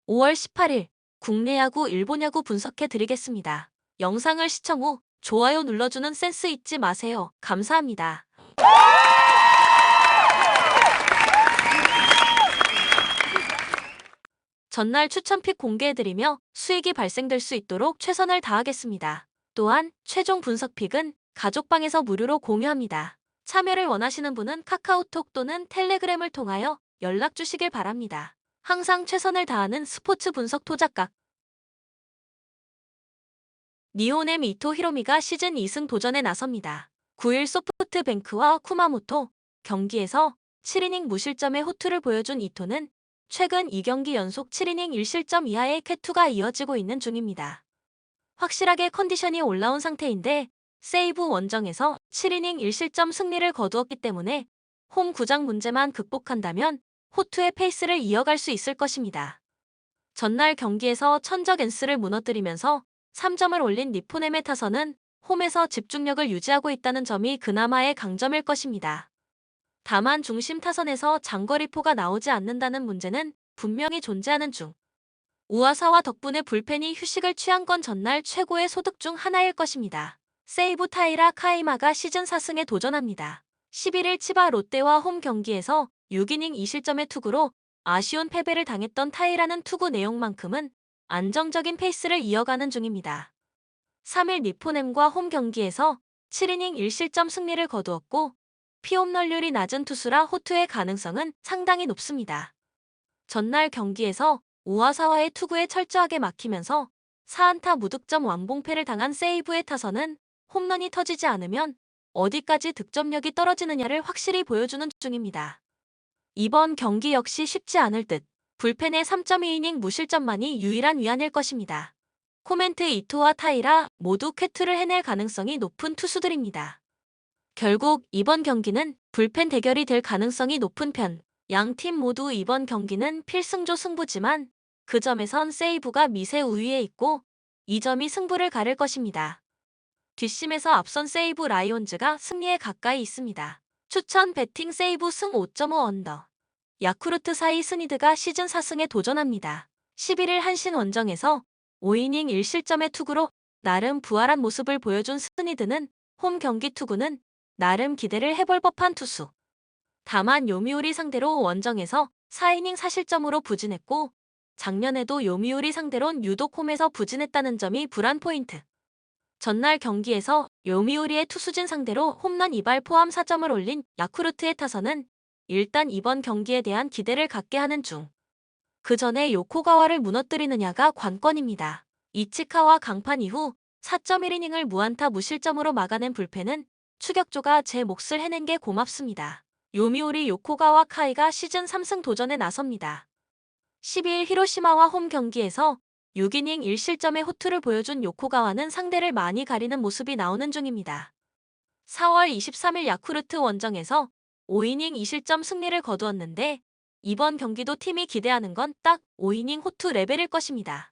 5월 18일 국내 야구, 일본 야구 분석해 드리겠습니다. 영상을 시청 후 좋아요 눌러주는 센스 잊지 마세요. 감사합니다. 전날 추천픽 공개해드리며 수익이 발생될 수 있도록 최선을 다하겠습니다. 또한 최종 분석픽은 가족방에서 무료로 공유합니다. 참여를 원하시는 분은 카카오톡 또는 텔레그램을 통하여 연락 주시길 바랍니다. 항상 최선을 다하는 스포츠 분석 토작각 니혼엠 이토 히로미가 시즌 2승 도전에 나섭니다. 9일 소프트뱅크와 쿠마모토 경기에서 7이닝 무실점의 호투를 보여준 이토는 최근 2경기 연속 7이닝 1실점 이하의 쾌투가 이어지고 있는 중입니다. 확실하게 컨디션이 올라온 상태인데 세이브 원정에서 7이닝 1실점 승리를 거두었기 때문에 홈 구장 문제만 극복한다면 호투의 페이스를 이어갈 수 있을 것입니다. 전날 경기에서 천적 엔스를 무너뜨리면서 3점을 올린 니폰엠의 타선은 홈에서 집중력을 유지하고 있다는 점이 그나마의 강점일 것입니다. 다만 중심 타선에서 장거리포가 나오지 않는다는 문제는 분명히 존재하는 중. 우아사와 덕분에 불펜이 휴식을 취한 건 전날 최고의 소득 중 하나일 것입니다. 세이브 타이라 카이마가 시즌 4승에 도전합니다. 11일 치바 롯데와 홈 경기에서 6이닝 2실점의 투구로 아쉬운 패배를 당했던 타이라는 투구 내용만큼은 안정적인 페이스를 이어가는 중입니다. 3일 니폰엠과 홈 경기에서 7이닝 1실점 승리를 거두었고 피홈런율이 낮은 투수라 호투의 가능성은 상당히 높습니다. 전날 경기에서 우아사와의 투구에 철저하게 막히면서 4안타 무득점 완봉패를 당한 세이브의 타선은 홈런이 터지지 않으면 어디까지 득점력이 떨어지느냐를 확실히 보여주는 중입니다. 이번 경기 역시 쉽지 않을 듯 불펜의 3.2이닝 무실점만이 유일한 위안일 것입니다. 코멘트 이토와 타이라 모두 쾌투를 해낼 가능성이 높은 투수들입니다. 결국 이번 경기는 불펜 대결이 될 가능성이 높은 편. 양 팀 모두 이번 경기는 필승조 승부지만 그 점에선 세이브가 미세 우위에 있고 이 점이 승부를 가를 것입니다. 뒷심에서 앞선 세이브 라이온즈가 승리에 가까이 있습니다. 추천 배팅 세이브 승 5.5 언더. 야쿠르트 사이 스니드가 시즌 4승에 도전합니다. 11일 한신 원정에서 5이닝 1실점의 투구로 나름 부활한 모습을 보여준 스니드는 홈 경기 투구는 나름 기대를 해볼 법한 투수. 다만 요미우리 상대로 원정에서 4이닝 4실점으로 부진했고 작년에도 요미우리 상대론 유독 홈에서 부진했다는 점이 불안 포인트. 전날 경기에서 요미우리의 투수진 상대로 홈런 2발 포함 4점을 올린 야쿠르트의 타선은 일단 이번 경기에 대한 기대를 갖게 하는 중. 그 전에 요코가와를 무너뜨리느냐가 관건입니다. 이치카와 강판 이후 4.1이닝을 무안타 무실점으로 막아낸 불펜은 추격조가 제 몫을 해낸 게 고맙습니다. 요미우리 요코가와 카이가 시즌 3승 도전에 나섭니다. 12일 히로시마와 홈 경기에서 6이닝 1실점의 호투를 보여준 요코가와는 상대를 많이 가리는 모습이 나오는 중입니다. 4월 23일 야쿠르트 원정에서 5이닝 2실점 승리를 거두었는데 이번 경기도 팀이 기대하는 건 딱 5이닝 호투 레벨일 것입니다.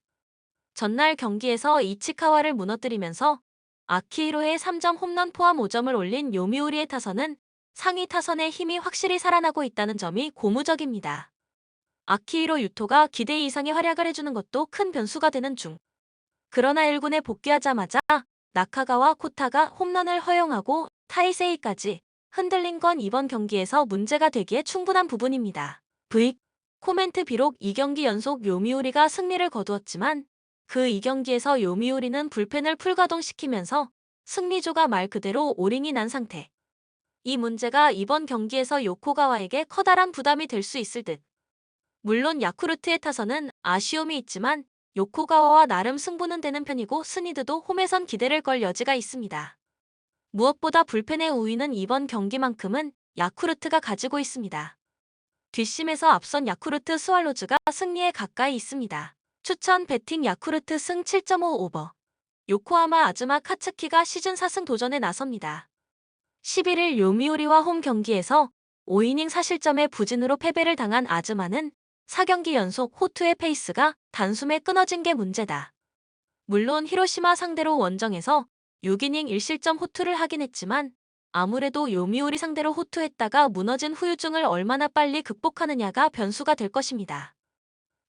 전날 경기에서 이치카와를 무너뜨리면서 아키히로의 3점 홈런 포함 5점을 올린 요미우리의 타선은 상위 타선의 힘이 확실히 살아나고 있다는 점이 고무적입니다. 아키히로 유토가 기대 이상의 활약을 해주는 것도 큰 변수가 되는 중. 그러나 1군에 복귀하자마자 나카가와 코타가 홈런을 허용하고 타이세이까지 흔들린 건 이번 경기에서 문제가 되기에 충분한 부분입니다. 코멘트 비록 2경기 연속 요미우리가 승리를 거두었지만 그 2경기에서 요미우리는 불펜을 풀가동시키면서 승리조가 말 그대로 오링이 난 상태. 이 문제가 이번 경기에서 요코가와에게 커다란 부담이 될 수 있을 듯. 물론 야쿠르트의 타선은 아쉬움이 있지만 요코가와와 나름 승부는 되는 편이고 스니드도 홈에선 기대를 걸 여지가 있습니다. 무엇보다 불펜의 우위는 이번 경기만큼은 야쿠르트가 가지고 있습니다. 뒷심에서 앞선 야쿠르트 스왈로즈가 승리에 가까이 있습니다. 추천 배팅 야쿠르트 승 7.5 오버. 요코하마 아즈마 카츠키가 시즌 4승 도전에 나섭니다. 11일 요미우리와 홈 경기에서 5이닝 4실점의 부진으로 패배를 당한 아즈마는 4경기 연속 호투의 페이스가 단숨에 끊어진 게 문제다. 물론 히로시마 상대로 원정에서 6이닝 1실점 호투를 하긴 했지만 아무래도 요미우리 상대로 호투했다가 무너진 후유증을 얼마나 빨리 극복하느냐가 변수가 될 것입니다.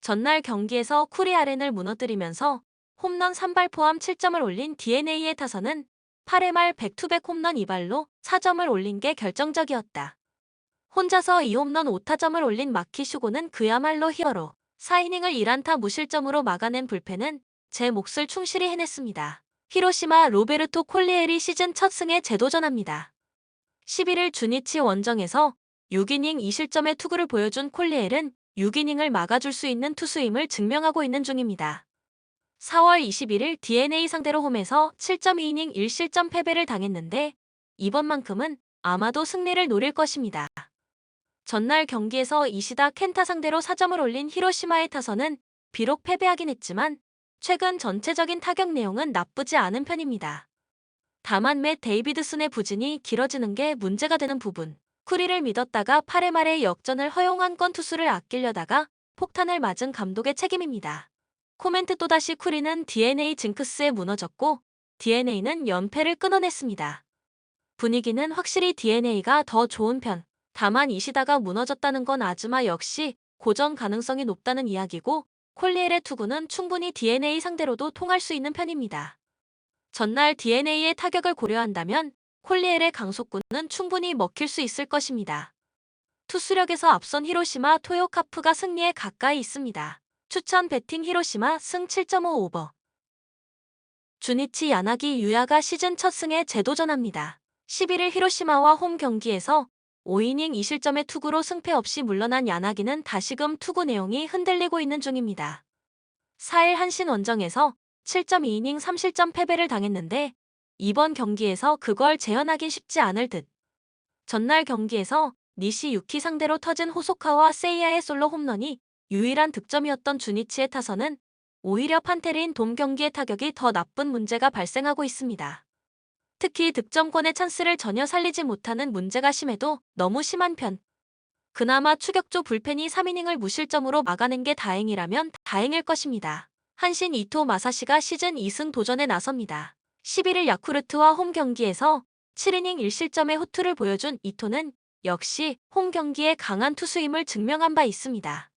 전날 경기에서 쿠리 아렌을 무너뜨리면서 홈런 3발 포함 7점을 올린 DeNA의 타선은 8회 말 백투백 홈런 2발로 4점을 올린 게 결정적이었다. 혼자서 2홈런 5타점을 올린 마키 슈고는 그야말로 히어로. 4이닝을 1안타 무실점으로 막아낸 불펜은 제 몫을 충실히 해냈습니다. 히로시마 로베르토 콜리엘이 시즌 첫 승에 재도전합니다. 11일 주니치 원정에서 6이닝 2실점의 투구를 보여준 콜리엘은 6이닝을 막아줄 수 있는 투수임을 증명하고 있는 중입니다. 4월 21일 DeNA 상대로 홈에서 7.2이닝 1실점 패배를 당했는데 이번만큼은 아마도 승리를 노릴 것입니다. 전날 경기에서 이시다 켄타 상대로 4점을 올린 히로시마의 타선은 비록 패배하긴 했지만 최근 전체적인 타격 내용은 나쁘지 않은 편입니다. 다만 맷 데이비드슨의 부진이 길어지는 게 문제가 되는 부분. 쿠리를 믿었다가 8회 말에 역전을 허용한 건 투수를 아끼려다가 폭탄을 맞은 감독의 책임입니다. 코멘트 또다시 쿠리는 DeNA 징크스에 무너졌고 DeNA는 연패를 끊어냈습니다. 분위기는 확실히 DeNA가 더 좋은 편. 다만 이시다가 무너졌다는 건 아즈마 역시 고전 가능성이 높다는 이야기고 콜리엘의 투구는 충분히 DeNA 상대로도 통할 수 있는 편입니다. 전날 DeNA의 타격을 고려한다면 콜리엘의 강속구는 충분히 먹힐 수 있을 것입니다. 투수력에서 앞선 히로시마 토요카프가 승리에 가까이 있습니다. 추천 배팅 히로시마 승 7.5 오버. 주니치 야나기 유야가 시즌 첫 승에 재도전합니다. 11일 히로시마와 홈 경기에서 5이닝 2실점의 투구로 승패 없이 물러난 야나기는 다시금 투구 내용이 흔들리고 있는 중입니다. 4일 한신 원정에서 7.2이닝 3실점 패배를 당했는데 이번 경기에서 그걸 재현하긴 쉽지 않을 듯. 전날 경기에서 니시 유키 상대로 터진 호소카와 세이야의 솔로 홈런이 유일한 득점이었던 주니치의 타선은 오히려 판테린 돔 경기의 타격이 더 나쁜 문제가 발생하고 있습니다. 특히 득점권의 찬스를 전혀 살리지 못하는 문제가 심해도 너무 심한 편. 그나마 추격조 불펜이 3이닝을 무실점으로 막아낸 게 다행이라면 다행일 것입니다. 한신 이토 마사시가 시즌 2승 도전에 나섭니다. 11일 야쿠르트와 홈 경기에서 7이닝 1실점의 호투를 보여준 이토는 역시 홈 경기에 강한 투수임을 증명한 바 있습니다.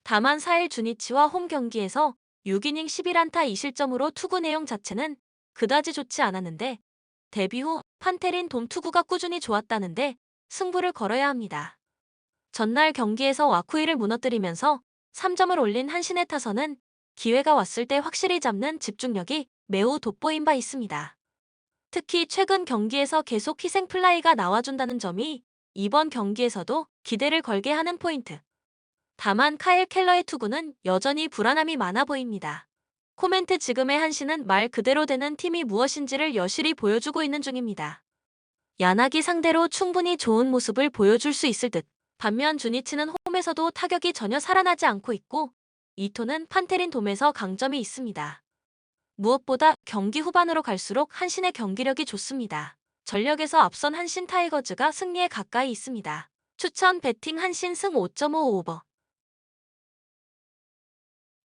다만 4일 주니치와 홈 경기에서 6이닝 11안타 2실점으로 투구 내용 자체는 그다지 좋지 않았는데 데뷔 후 판테린 돔 투구가 꾸준히 좋았다는데 승부를 걸어야 합니다. 전날 경기에서 와쿠이를 무너뜨리면서 3점을 올린 한신의 타선은 기회가 왔을 때 확실히 잡는 집중력이 매우 돋보인 바 있습니다. 특히 최근 경기에서 계속 희생 플라이가 나와준다는 점이 이번 경기에서도 기대를 걸게 하는 포인트. 다만 카일 켈러의 투구는 여전히 불안함이 많아 보입니다. 코멘트 지금의 한신은 말 그대로 되는 팀이 무엇인지를 여실히 보여주고 있는 중입니다. 야나기 상대로 충분히 좋은 모습을 보여줄 수 있을 듯. 반면 주니치는 홈에서도 타격이 전혀 살아나지 않고 있고 이토는 판테린 돔에서 강점이 있습니다. 무엇보다 경기 후반으로 갈수록 한신의 경기력이 좋습니다. 전력에서 앞선 한신 타이거즈가 승리에 가까이 있습니다. 추천 배팅 한신 승 5.5 오버.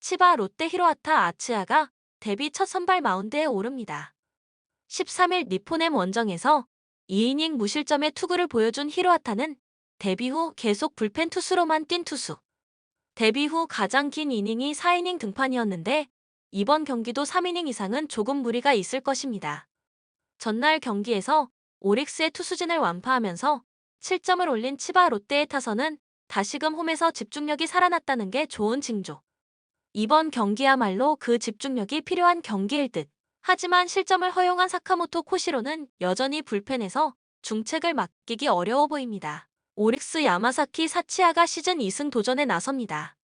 치바 롯데 히로아타 아츠야가 데뷔 첫 선발 마운드에 오릅니다. 13일 니포넴 원정에서 2이닝 무실점의 투구를 보여준 히로아타는 데뷔 후 계속 불펜 투수로만 뛴 투수. 데뷔 후 가장 긴 이닝이 4이닝 등판이었는데 이번 경기도 3이닝 이상은 조금 무리가 있을 것입니다. 전날 경기에서 오릭스의 투수진을 완파하면서 7점을 올린 치바 롯데의 타선은 다시금 홈에서 집중력이 살아났다는 게 좋은 징조. 이번 경기야말로 그 집중력이 필요한 경기일 듯. 하지만 실점을 허용한 사카모토 코시로는 여전히 불펜에서 중책을 맡기기 어려워 보입니다. 오릭스 야마사키 사치야가 시즌 2승 도전에 나섭니다.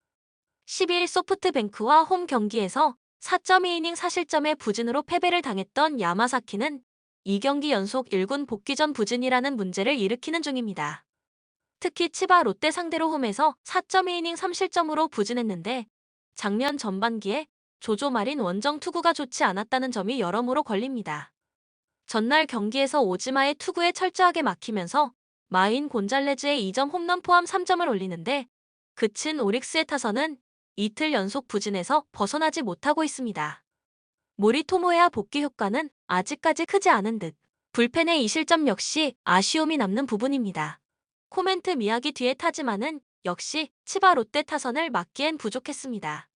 12일 소프트뱅크와 홈 경기에서 4.2이닝 4실점의 부진으로 패배를 당했던 야마사키는 2경기 연속 1군 복귀 전 부진이라는 문제를 일으키는 중입니다. 특히 치바 롯데 상대로 홈에서 4.2이닝 3실점으로 부진했는데 작년 전반기에 조조 마린 원정 투구가 좋지 않았다는 점이 여러모로 걸립니다. 전날 경기에서 오지마의 투구에 철저하게 막히면서 마인 곤잘레즈의 2점 홈런 포함 3점을 올리는데 그친 오릭스의 타선은 이틀 연속 부진에서 벗어나지 못하고 있습니다. 모리토모야 복귀 효과는 아직까지 크지 않은 듯. 불펜의 2실점 역시 아쉬움이 남는 부분입니다. 코멘트 미야기 뒤에 타지마는 역시 치바 롯데 타선을 막기엔 부족했습니다.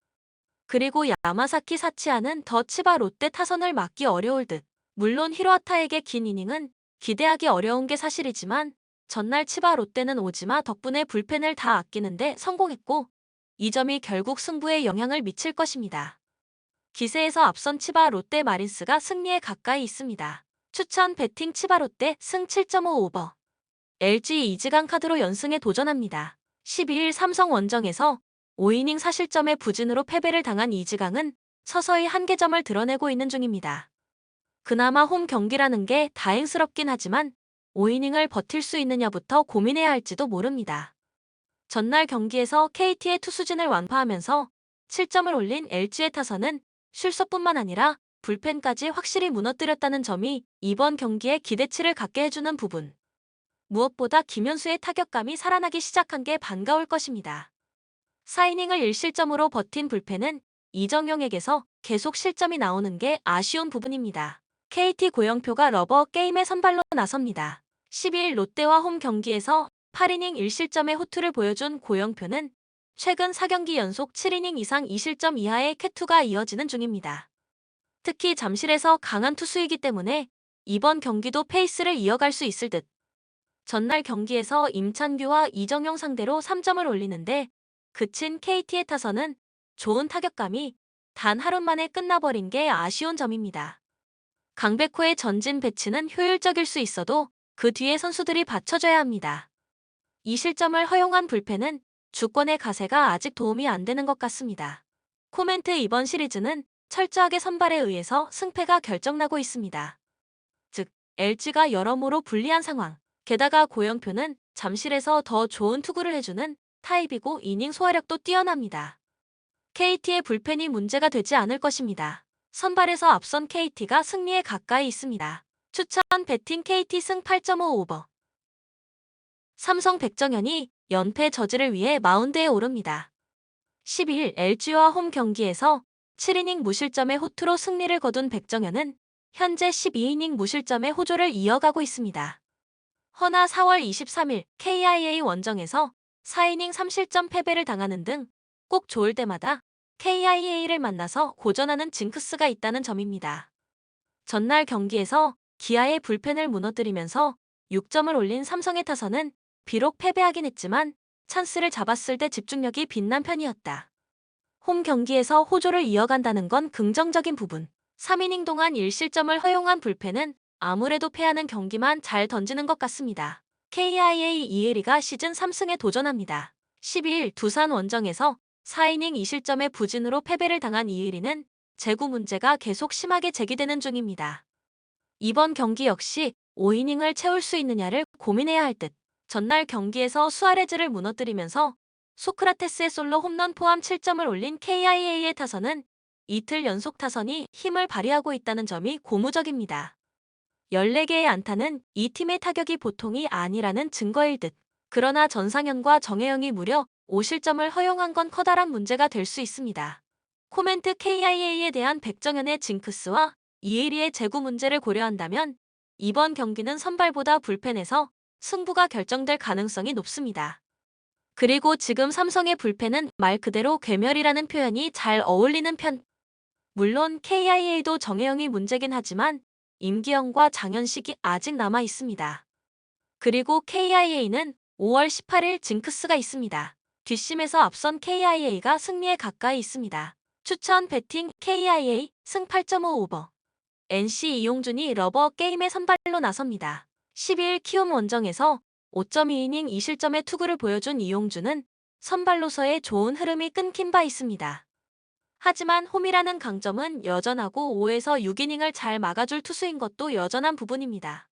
그리고 야마사키 사치아는 더 치바 롯데 타선을 막기 어려울 듯. 물론 히로아타에게 긴 이닝은 기대하기 어려운 게 사실이지만 전날 치바 롯데는 오지마 덕분에 불펜을 다 아끼는데 성공했고 이 점이 결국 승부에 영향을 미칠 것입니다. 기세에서 앞선 치바 롯데 마린스가 승리에 가까이 있습니다. 추천 배팅 치바 롯데 승 7.5 오버. LG 이즈강 카드로 연승에 도전합니다. 12일 삼성 원정에서 5이닝 사실점의 부진으로 패배를 당한 이즈강은 서서히 한계점을 드러내고 있는 중입니다. 그나마 홈 경기라는 게 다행스럽긴 하지만 5이닝을 버틸 수 있느냐부터 고민해야 할지도 모릅니다. 전날 경기에서 KT의 투수진을 완파하면서 7점을 올린 LG의 타선은 쉴서뿐만 아니라 불펜까지 확실히 무너뜨렸다는 점이 이번 경기에 기대치를 갖게 해주는 부분. 무엇보다 김현수의 타격감이 살아나기 시작한 게 반가울 것입니다. 4이닝을 1실점으로 버틴 불펜은 이정용에게서 계속 실점이 나오는 게 아쉬운 부분입니다. KT 고영표가 러버 게임에 선발로 나섭니다. 12일 롯데와 홈 경기에서 8이닝 1실점의 호투를 보여준 고영표는 최근 4경기 연속 7이닝 이상 2실점 이하의 쾌투가 이어지는 중입니다. 특히 잠실에서 강한 투수이기 때문에 이번 경기도 페이스를 이어갈 수 있을 듯. 전날 경기에서 임찬규와 이정용 상대로 3점을 올리는데 그친 KT의 타선은 좋은 타격감이 단 하루 만에 끝나버린 게 아쉬운 점입니다. 강백호의 전진 배치는 효율적일 수 있어도 그 뒤에 선수들이 받쳐줘야 합니다. 이 실점을 허용한 불펜은 주권의 가세가 아직 도움이 안 되는 것 같습니다. 코멘트 이번 시리즈는 철저하게 선발에 의해서 승패가 결정나고 있습니다. 즉, LG가 여러모로 불리한 상황. 게다가 고영표는 잠실에서 더 좋은 투구를 해주는 타입이고 이닝 소화력도 뛰어납니다. KT의 불펜이 문제가 되지 않을 것입니다. 선발에서 앞선 KT가 승리에 가까이 있습니다. 추천 배팅 KT 승 8.5 오버. 삼성 백정현이 연패 저지를 위해 마운드에 오릅니다. 12일 LG와 홈 경기에서 7이닝 무실점의 호투로 승리를 거둔 백정현은 현재 12이닝 무실점의 호조를 이어가고 있습니다. 허나 4월 23일 KIA 원정에서 4이닝 3실점 패배를 당하는 등 꼭 좋을 때마다 KIA를 만나서 고전하는 징크스가 있다는 점입니다. 전날 경기에서 기아의 불펜을 무너뜨리면서 6점을 올린 삼성의 타선은 비록 패배하긴 했지만 찬스를 잡았을 때 집중력이 빛난 편이었다. 홈 경기에서 호조를 이어간다는 건 긍정적인 부분. 3이닝 동안 1실점을 허용한 불펜은 아무래도 패하는 경기만 잘 던지는 것 같습니다. KIA 이혜리가 시즌 3승에 도전합니다. 12일 두산 원정에서 4이닝 2실점의 부진으로 패배를 당한 이혜리는 제구 문제가 계속 심하게 제기되는 중입니다. 이번 경기 역시 5이닝을 채울 수 있느냐를 고민해야 할 듯. 전날 경기에서 수아레즈를 무너뜨리면서 소크라테스의 솔로 홈런 포함 7점을 올린 KIA의 타선은 이틀 연속 타선이 힘을 발휘하고 있다는 점이 고무적입니다. 14개의 안타는 이 팀의 타격이 보통이 아니라는 증거일 듯. 그러나 전상현과 정혜영이 무려 5실점을 허용한 건 커다란 문제가 될 수 있습니다. 코멘트 KIA에 대한 백정현의 징크스와 이혜리의 제구 문제를 고려한다면 이번 경기는 선발보다 불펜에서 승부가 결정될 가능성이 높습니다. 그리고 지금 삼성의 불펜은 말 그대로 괴멸이라는 표현이 잘 어울리는 편. 물론 KIA도 정혜영이 문제긴 하지만 임기영과 장현식이 아직 남아 있습니다. 그리고 KIA는 5월 18일 징크스가 있습니다. 뒷심에서 앞선 KIA가 승리에 가까이 있습니다. 추천 배팅 KIA 승 8.5 오버. NC 이용준이 러버 게임에 선발로 나섭니다. 12일 키움 원정에서 5.2이닝 2실점의 투구를 보여준 이용준은 선발로서의 좋은 흐름이 끊긴 바 있습니다. 하지만 홈이라는 강점은 여전하고 5에서 6이닝을 잘 막아줄 투수인 것도 여전한 부분입니다.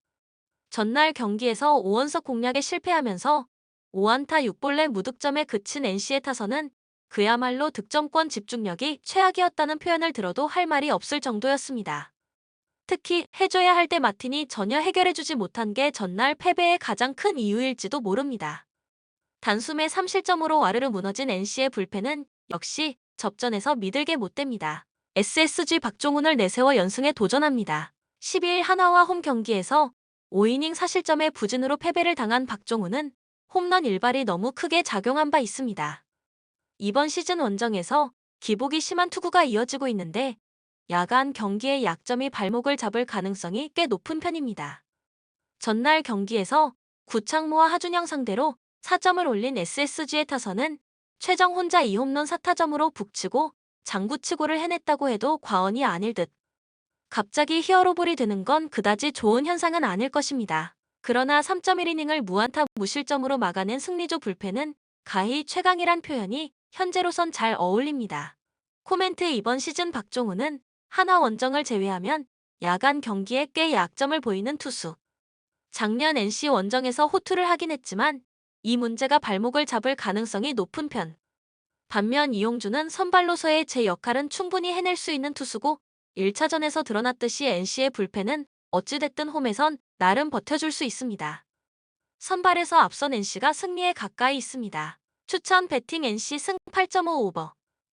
전날 경기에서 5원석 공략에 실패하면서 5안타 6볼넷 무득점에 그친 NC의 타선은 그야말로 득점권 집중력이 최악이었다는 표현을 들어도 할 말이 없을 정도였습니다. 특히 해줘야 할 때 마틴이 전혀 해결해주지 못한 게 전날 패배의 가장 큰 이유일지도 모릅니다. 단숨에 3실점으로 와르르 무너진 NC의 불펜은 역시 접전에서 믿을게 못됩니다. SSG 박종훈을 내세워 연승에 도전합니다. 12일 하나와 홈 경기에서 5이닝 4실점의 부진으로 패배를 당한 박종훈은 홈런 일발이 너무 크게 작용한 바 있습니다. 이번 시즌 원정에서 기복이 심한 투구가 이어지고 있는데 야간 경기의 약점이 발목을 잡을 가능성이 꽤 높은 편입니다. 전날 경기에서 구창모와 하준영 상대로 4점을 올린 SSG의 타선은 최정 혼자 2홈런 4타점으로 북치고 장구치고를 해냈다고 해도 과언이 아닐 듯. 갑자기 히어로볼이 되는 건 그다지 좋은 현상은 아닐 것입니다. 그러나 3.1이닝을 무안타 무실점으로 막아낸 승리조 불펜은 가히 최강이란 표현이 현재로선 잘 어울립니다. 코멘트 이번 시즌 박종훈은 하나 원정을 제외하면 야간 경기에 꽤 약점을 보이는 투수. 작년 NC 원정에서 호투를 하긴 했지만 이 문제가 발목을 잡을 가능성이 높은 편. 반면 이용주는 선발로서의 제 역할은 충분히 해낼 수 있는 투수고 1차전에서 드러났듯이 NC의 불펜은 어찌됐든 홈에선 나름 버텨줄 수 있습니다. 선발에서 앞선 NC가 승리에 가까이 있습니다. 추천 배팅 NC 승 8.5 오버.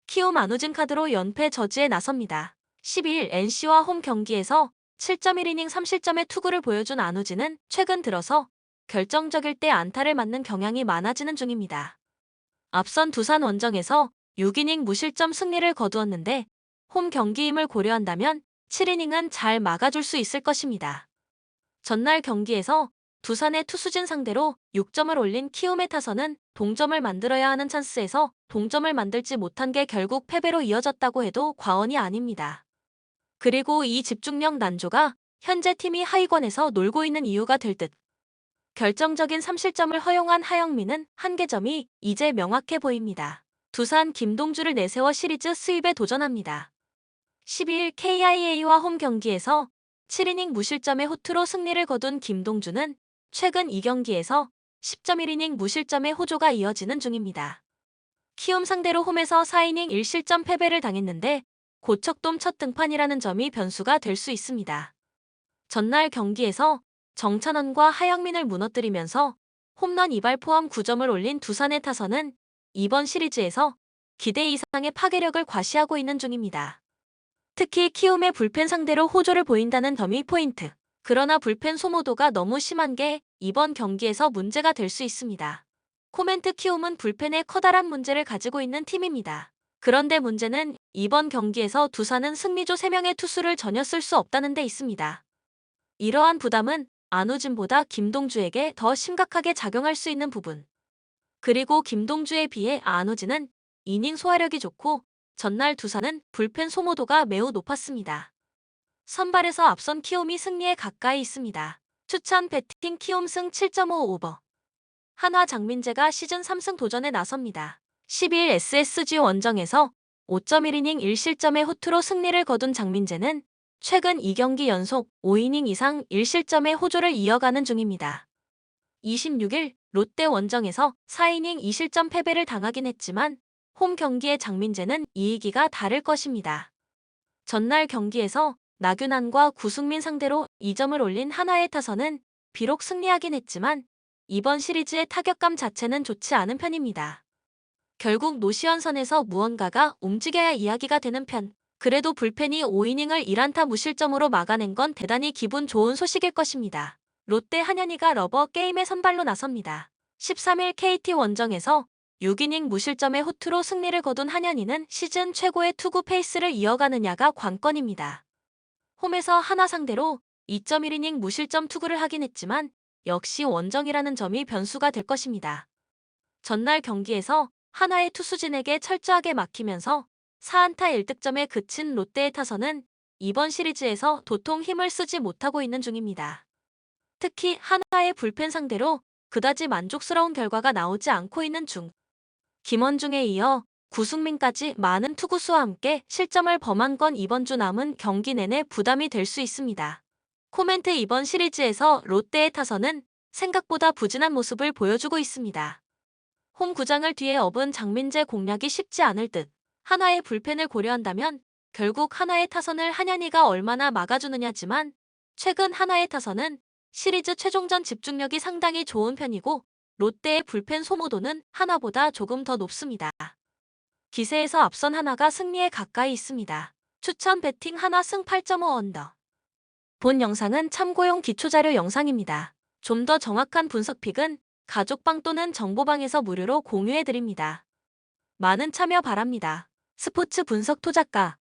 키움 안우진 카드로 연패 저지에 나섭니다. 12일 NC와 홈 경기에서 7.1이닝 3실점의 투구를 보여준 안우진은 최근 들어서 결정적일 때 안타를 맞는 경향이 많아지는 중입니다. 앞선 두산 원정에서 6이닝 무실점 승리를 거두었는데 홈 경기임을 고려한다면 7이닝은 잘 막아줄 수 있을 것입니다. 전날 경기에서 두산의 투수진 상대로 6점을 올린 키움의 타선은 동점을 만들어야 하는 찬스에서 동점을 만들지 못한 게 결국 패배로 이어졌다고 해도 과언이 아닙니다. 그리고 이 집중력 난조가 현재 팀이 하위권에서 놀고 있는 이유가 될 듯. 결정적인 3실점을 허용한 하영민은 한계점이 이제 명확해 보입니다. 두산 김동주를 내세워 시리즈 수입에 도전합니다. 12일 KIA와 홈 경기에서 7이닝 무실점의 호투로 승리를 거둔 김동주는 최근 2경기에서 10.1이닝 무실점의 호조가 이어지는 중입니다. 키움 상대로 홈에서 4이닝 1실점 패배를 당했는데 고척돔 첫 등판이라는 점이 변수가 될 수 있습니다. 전날 경기에서 정찬원과 하영민을 무너뜨리면서 홈런 2발 포함 9점을 올린 두산의 타선은 이번 시리즈에서 기대 이상의 파괴력을 과시하고 있는 중입니다. 특히 키움의 불펜 상대로 호조를 보인다는 점이 포인트. 그러나 불펜 소모도가 너무 심한 게 이번 경기에서 문제가 될 수 있습니다. 코멘트 키움은 불펜에 커다란 문제를 가지고 있는 팀입니다. 그런데 문제는 이번 경기에서 두산은 승리조 3명의 투수를 전혀 쓸 수 없다는 데 있습니다. 이러한 부담은 안우진보다 김동주에게 더 심각하게 작용할 수 있는 부분. 그리고 김동주에 비해 안우진은 이닝 소화력이 좋고 전날 두산은 불펜 소모도가 매우 높았습니다. 선발에서 앞선 키움이 승리에 가까이 있습니다. 추천 배팅 키움 승 7.5 오버. 한화 장민재가 시즌 3승 도전에 나섭니다. 12일 SSG 원정에서 5.1이닝 1실점의 호투로 승리를 거둔 장민재는 최근 2경기 연속 5이닝 이상 1실점의 호조를 이어가는 중입니다. 26일 롯데 원정에서 4이닝 2실점 패배를 당하긴 했지만 홈 경기의 장민재는 이기가 다를 것입니다. 전날 경기에서 나균환과 구승민 상대로 2점을 올린 한화의 타선은 비록 승리하긴 했지만 이번 시리즈의 타격감 자체는 좋지 않은 편입니다. 결국 노시현선에서 무언가가 움직여야 이야기가 되는 편. 그래도 불펜이 5이닝을 1안타 무실점으로 막아낸 건 대단히 기분 좋은 소식일 것입니다. 롯데 한현희가 러버 게임에 선발로 나섭니다. 13일 KT 원정에서 6이닝 무실점의 호투로 승리를 거둔 한현희는 시즌 최고의 투구 페이스를 이어가느냐가 관건입니다. 홈에서 한화 상대로 2.1이닝 무실점 투구를 하긴 했지만 역시 원정이라는 점이 변수가 될 것입니다. 전날 경기에서 한화의 투수진에게 철저하게 막히면서 4안타 1득점에 그친 롯데의 타선은 이번 시리즈에서 도통 힘을 쓰지 못하고 있는 중입니다. 특히 한화의 불펜 상대로 그다지 만족스러운 결과가 나오지 않고 있는 중. 김원중에 이어 구승민까지 많은 투구수와 함께 실점을 범한 건 이번 주 남은 경기 내내 부담이 될 수 있습니다. 코멘트 이번 시리즈에서 롯데의 타선은 생각보다 부진한 모습을 보여주고 있습니다. 홈 구장을 뒤에 업은 장민재 공략이 쉽지 않을 듯. 한화의 불펜을 고려한다면 결국 한화의 타선을 한현희가 얼마나 막아주느냐지만 최근 한화의 타선은 시리즈 최종전 집중력이 상당히 좋은 편이고 롯데의 불펜 소모도는 한화보다 조금 더 높습니다. 기세에서 앞선 한화가 승리에 가까이 있습니다. 추천 배팅 한화 승 8.5 언더. 본 영상은 참고용 기초자료 영상입니다. 좀 더 정확한 분석 픽은 가족방 또는 정보방에서 무료로 공유해드립니다. 많은 참여 바랍니다. 스포츠 분석 토작가